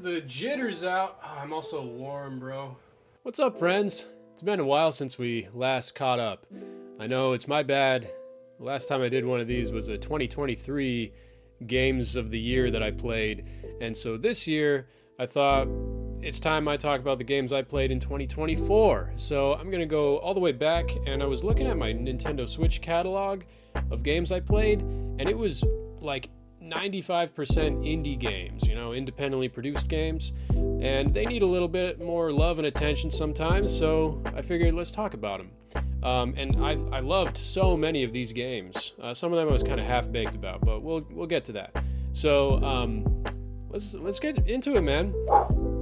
The jitter's out. I'm also warm, bro. What's up, friends? It's been a while since we last caught up. I know it's my bad. The last time I did one of these was a 2023 games of the year that I played. And so this year, I thought it's time I talk about the games I played in 2024. So I'm going to go all the way back, and I was looking at my Nintendo Switch catalog of games I played, and it was like 95% indie games, independently produced games, and they need a little bit more love and attention sometimes, so I figured let's talk about them. And I loved so many of these games. Some of them I was kind of half-baked about, but we'll get to that. So let's get into it, man.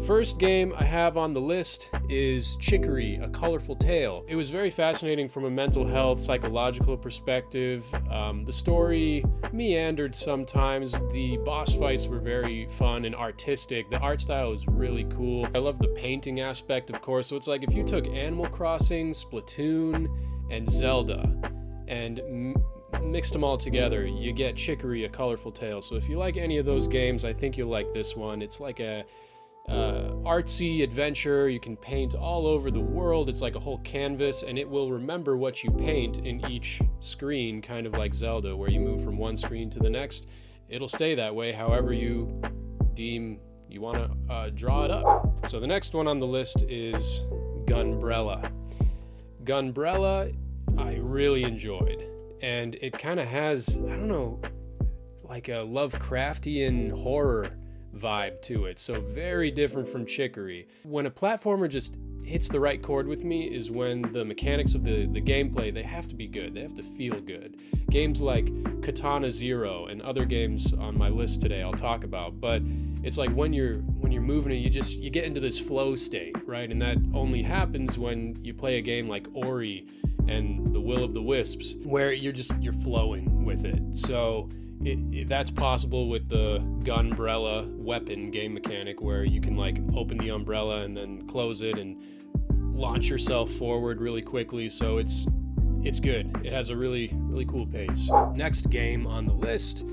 First game I have on the list is Chicory, A Colorful Tale. It was very fascinating from a mental health, psychological perspective. The story meandered sometimes. The boss fights were very fun and artistic. The art style is really cool. I love the painting aspect, of course. So it's like if you took Animal Crossing, Splatoon, and Zelda and mixed them all together, you get Chicory, A Colorful Tale. So if you like any of those games, I think you'll like this one. It's like a artsy adventure. You can paint all over the world. It's like a whole canvas, and it will remember what you paint in each screen, kind of like Zelda, where you move from one screen to the next. It'll stay that way however you deem you want to draw it up. So the next one on the list is Gunbrella. Gunbrella I really enjoyed, and it kind of has, I don't know, like a Lovecraftian horror vibe to it, so very different from Chicory. When a platformer just hits the right chord with me is when the mechanics of the gameplay, they have to be good, they have to feel good. Games like Katana Zero and other games on my list today I'll talk about, but it's like when you're moving it, you get into this flow state, right? And that only happens when you play a game like Ori and The Will of the Wisps, where you're flowing with it. So that's possible with the Gunbrella weapon game mechanic, where you can like open the umbrella and then close it and launch yourself forward really quickly. So it's good. It has a really cool pace. Next game on the list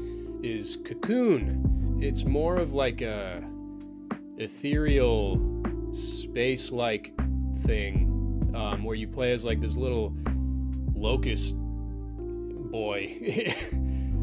is Cocoon. It's more of like a ethereal space-like thing, where you play as like this little locust boy.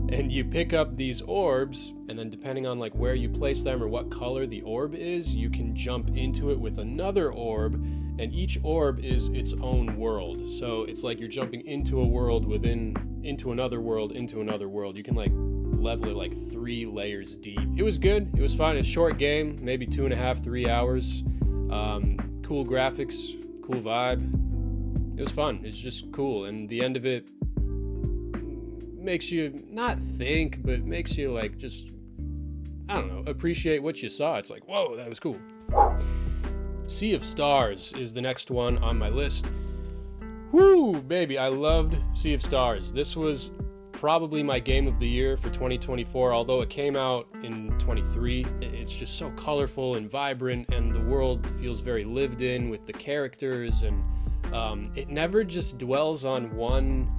And you pick up these orbs, and then depending on like where you place them or what color the orb is, you can jump into it with another orb, and each orb is its own world. So it's like you're jumping into a world into another world. You can like level it like 3 layers deep. It was good. It was fun. It's a short game, maybe 2.5, 3 hours. Cool graphics, cool vibe. It was fun. It's just cool. And the end of it makes you not think, but makes you like just, I don't know, appreciate what you saw. It's like, whoa, that was cool. Sea of Stars is the next one on my list. Woo, baby, I loved Sea of Stars. This was probably my game of the year for 2024, although it came out in 23. It's just so colorful and vibrant, and the world feels very lived in with the characters, and it never just dwells on one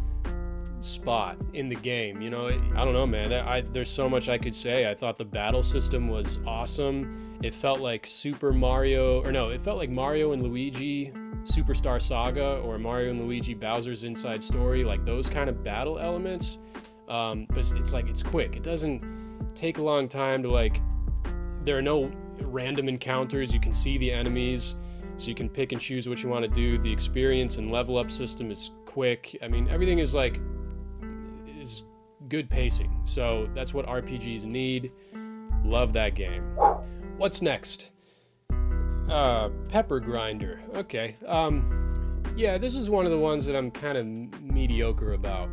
spot in the game. I don't know, man. There's so much I could say. I thought the battle system was awesome. It felt like it felt like Mario and Luigi Superstar Saga, or Mario and Luigi Bowser's Inside Story, like those kind of battle elements. But it's quick. It doesn't take a long time to there are no random encounters. You can see the enemies, so you can pick and choose what you want to do. The experience and level up system is quick. I mean, everything is good pacing. So that's what RPGs need. Love that game. What's next? Pepper Grinder. Okay. Yeah, this is one of the ones that I'm kind of mediocre about.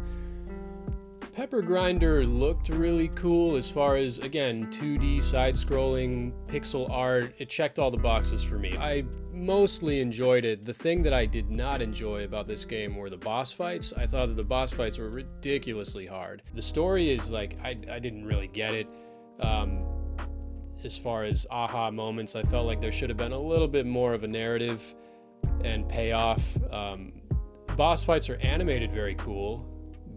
Pepper Grinder looked really cool as far as, again, 2D side-scrolling pixel art. It checked all the boxes for me. I mostly enjoyed it. The thing that I did not enjoy about this game were the boss fights. I thought that the boss fights were ridiculously hard. The story is like, I didn't really get it. As far as aha moments, I felt like there should have been a little bit more of a narrative and payoff. Boss fights are animated very cool,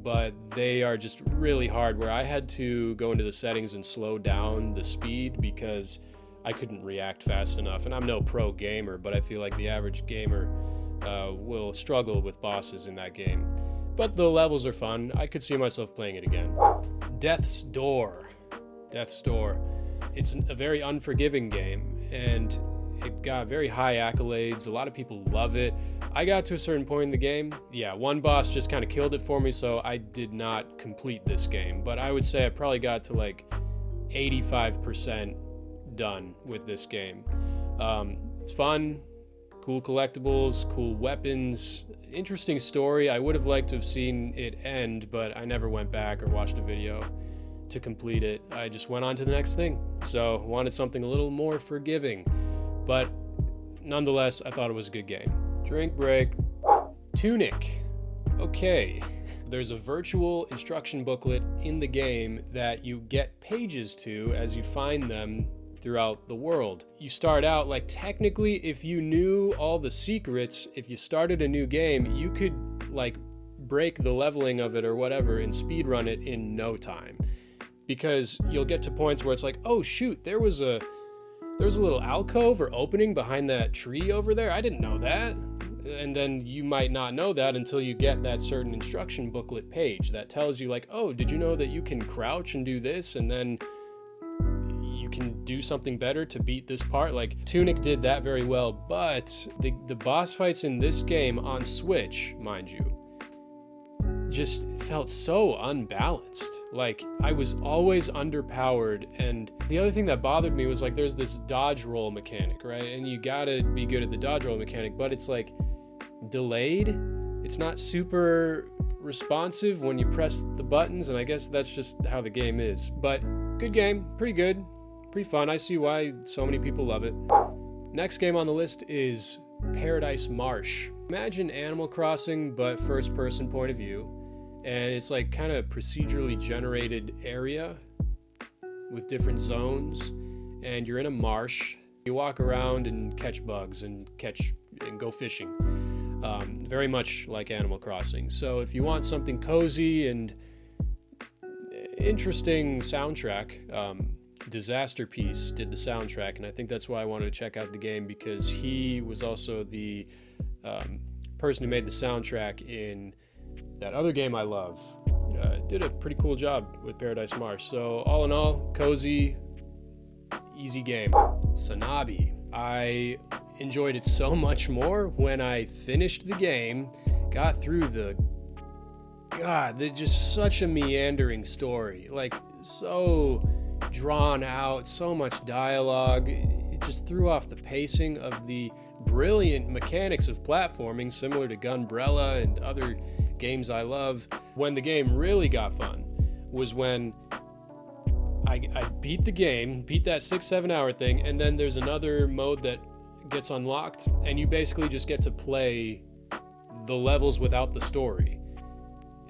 but they are just really hard, where I had to go into the settings and slow down the speed because I couldn't react fast enough. And I'm no pro gamer, but I feel like the average gamer will struggle with bosses in that game. But the levels are fun. I could see myself playing it again. Death's Door. Death's Door. It's a very unforgiving game, and it got very high accolades. A lot of people love it. I got to a certain point in the game. Yeah, one boss just kind of killed it for me, so I did not complete this game. But I would say I probably got to like 85% done with this game. It's fun, cool collectibles, cool weapons, interesting story. I would have liked to have seen it end, but I never went back or watched a video to complete it. I just went on to the next thing. So wanted something a little more forgiving, but nonetheless, I thought it was a good game. Drink break. Tunic. Okay. There's a virtual instruction booklet in the game that you get pages to as you find them throughout the world. You start out, like, technically, if you knew all the secrets, if you started a new game, you could like break the leveling of it or whatever and speedrun it in no time. Because you'll get to points where it's like, oh shoot, there was a little alcove or opening behind that tree over there. I didn't know that. And then you might not know that until you get that certain instruction booklet page that tells you like, oh, did you know that you can crouch and do this? And then you can do something better to beat this part. Like Tunic did that very well, but the boss fights in this game on Switch, mind you, just felt so unbalanced. Like I was always underpowered, and the other thing that bothered me was like there's this dodge roll mechanic, right? And you gotta be good at the dodge roll mechanic, but it's like delayed. It's not super responsive when you press the buttons, and I guess that's just how the game is. But good game, pretty good, pretty fun. I see why so many people love it. Next game on the list is Paradise Marsh. Imagine Animal Crossing, but first person point of view. And it's like kind of procedurally generated area with different zones, and you're in a marsh. You walk around and catch bugs and go fishing. Very much like Animal Crossing. So if you want something cozy and interesting soundtrack, Disaster Piece did the soundtrack, and I think that's why I wanted to check out the game, because he was also the person who made the soundtrack in that other game I love. Did a pretty cool job with Paradise Marsh. So all in all, cozy, easy game. Sanabi. I enjoyed it so much more when I finished the game, got through just such a meandering story, like so drawn out, so much dialogue. It just threw off the pacing of the brilliant mechanics of platforming, similar to Gunbrella and other games I love. When the game really got fun was when I beat the game, beat that 6-7 hour thing, and then there's another mode that gets unlocked, and you basically just get to play the levels without the story.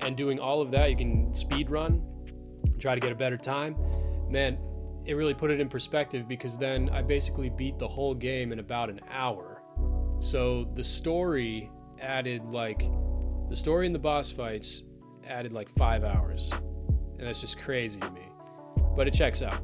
And doing all of that, you can speed run, try to get a better time. Man, it really put it in perspective, because then I basically beat the whole game in about an hour. So the story and the boss fights added like 5 hours. And that's just crazy to me. But it checks out.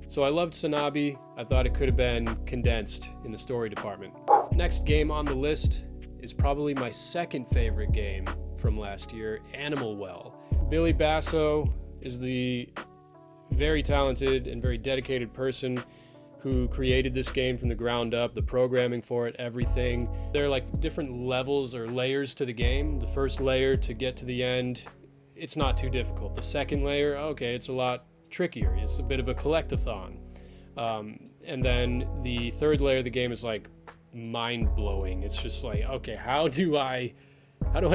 So I loved Sanabi. I thought it could have been condensed in the story department. Next game on the list is probably my second favorite game from last year, Animal Well. Billy Basso is the very talented and very dedicated person who created this game from the ground up, the programming for it, everything. There are like different levels or layers to the game. The first layer to get to the end, it's not too difficult. The second layer, okay, it's a lot trickier. It's a bit of a collectathon. And then the third layer of the game is like mind-blowing. It's just like, okay, how do I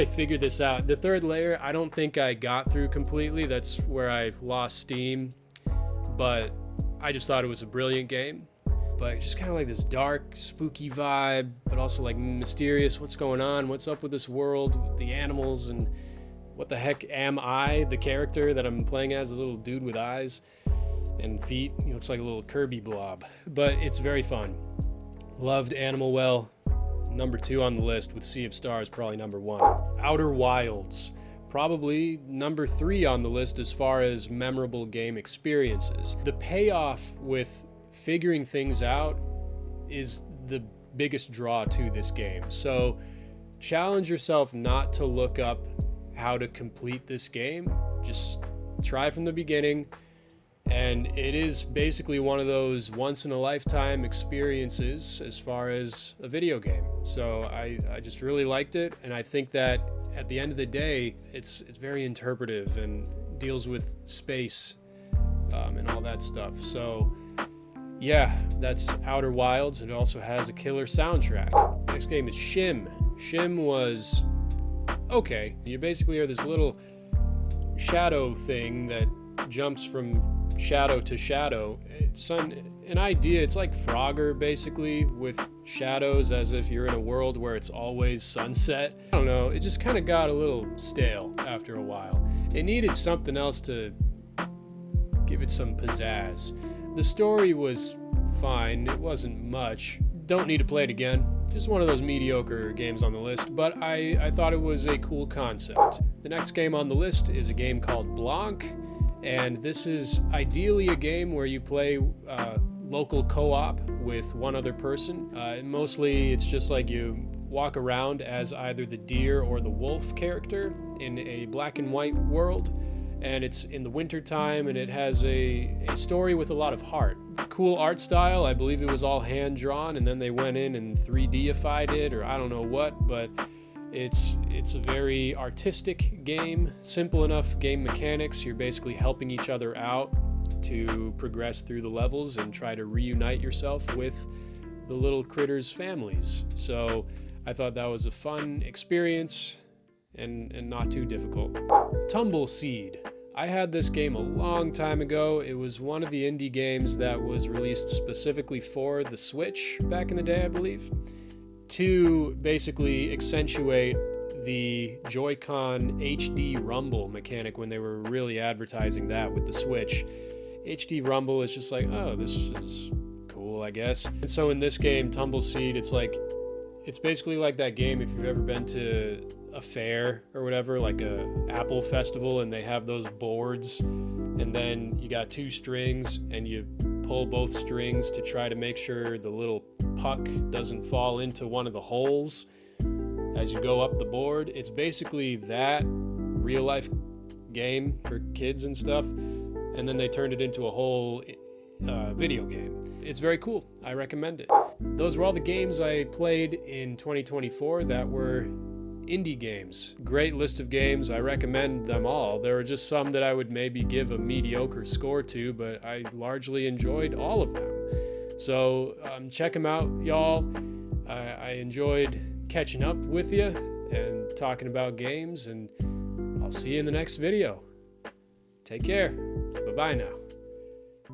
figure this out? The third layer, I don't think I got through completely. That's where I lost steam. But I just thought it was a brilliant game. But just kind of like this dark, spooky vibe, but also like mysterious. What's going on? What's up with this world, with the animals, and what the heck am I, the character that I'm playing as, a little dude with eyes and feet? He looks like a little Kirby blob. But it's very fun. Loved Animal Well. Number 2 on the list, with Sea of Stars probably number 1. Outer Wilds. Probably number 3 on the list as far as memorable game experiences. The payoff with figuring things out is the biggest draw to this game. So challenge yourself not to look up how to complete this game. Just try from the beginning. And it is basically one of those once-in-a-lifetime experiences as far as a video game. So I just really liked it, and I think that at the end of the day, it's very interpretive and deals with space and all that stuff. So yeah, that's Outer Wilds, and it also has a killer soundtrack. Next game is Schim. Schim was okay. You basically are this little shadow thing that jumps from shadow to shadow. It's an idea. It's like Frogger basically, with shadows, as if you're in a world where it's always sunset. I don't know, it just kind of got a little stale after a while. It needed something else to give it some pizzazz. The story was fine, it wasn't much. Don't need to play it again. Just one of those mediocre games on the list, but I thought it was a cool concept. The next game on the list is a game called Blanc. And this is ideally a game where you play local co-op with one other person. Mostly it's just like you walk around as either the deer or the wolf character in a black and white world. And it's in the winter time, and it has a story with a lot of heart. Cool art style. I believe it was all hand drawn, and then they went in and 3D-ified it, or I don't know what, but it's a very artistic game, simple enough game mechanics. You're basically helping each other out to progress through the levels and try to reunite yourself with the little critters' families. So I thought that was a fun experience and not too difficult. Tumbleseed. I had this game a long time ago. It was one of the indie games that was released specifically for the Switch back in the day, I believe, to basically accentuate the Joy-Con HD rumble mechanic when they were really advertising that with the Switch. HD rumble is just like, oh, this is cool, I guess. And so in this game, Tumbleseed, it's basically like that game if you've ever been to a fair or whatever, like a Apple festival, and they have those boards, and then you got two strings and you pull both strings to try to make sure the little puck doesn't fall into one of the holes as you go up the board. It's basically that real life game for kids and stuff, and then they turned it into a whole video game. It's very cool. I recommend it. Those were all the games I played in 2024 that were indie games. Great list of games. I recommend them all. There were just some that I would maybe give a mediocre score to, but I largely enjoyed all of them. So check them out, y'all. I enjoyed catching up with you and talking about games, and I'll see you in the next video. Take care. Bye-bye now.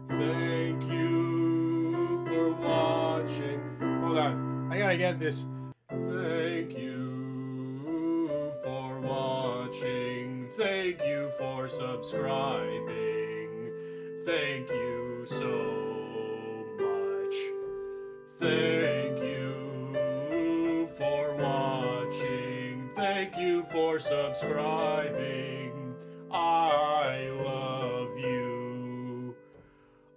Thank you for watching. Hold on. I gotta get this. Thank you for watching. Thank you for subscribing. Thank you so much. Thank you for watching. Thank you for subscribing. I love you.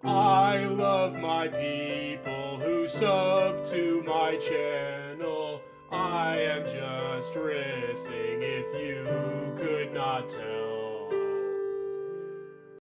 I love my people who sub to my channel. I am just riffing if you could not tell.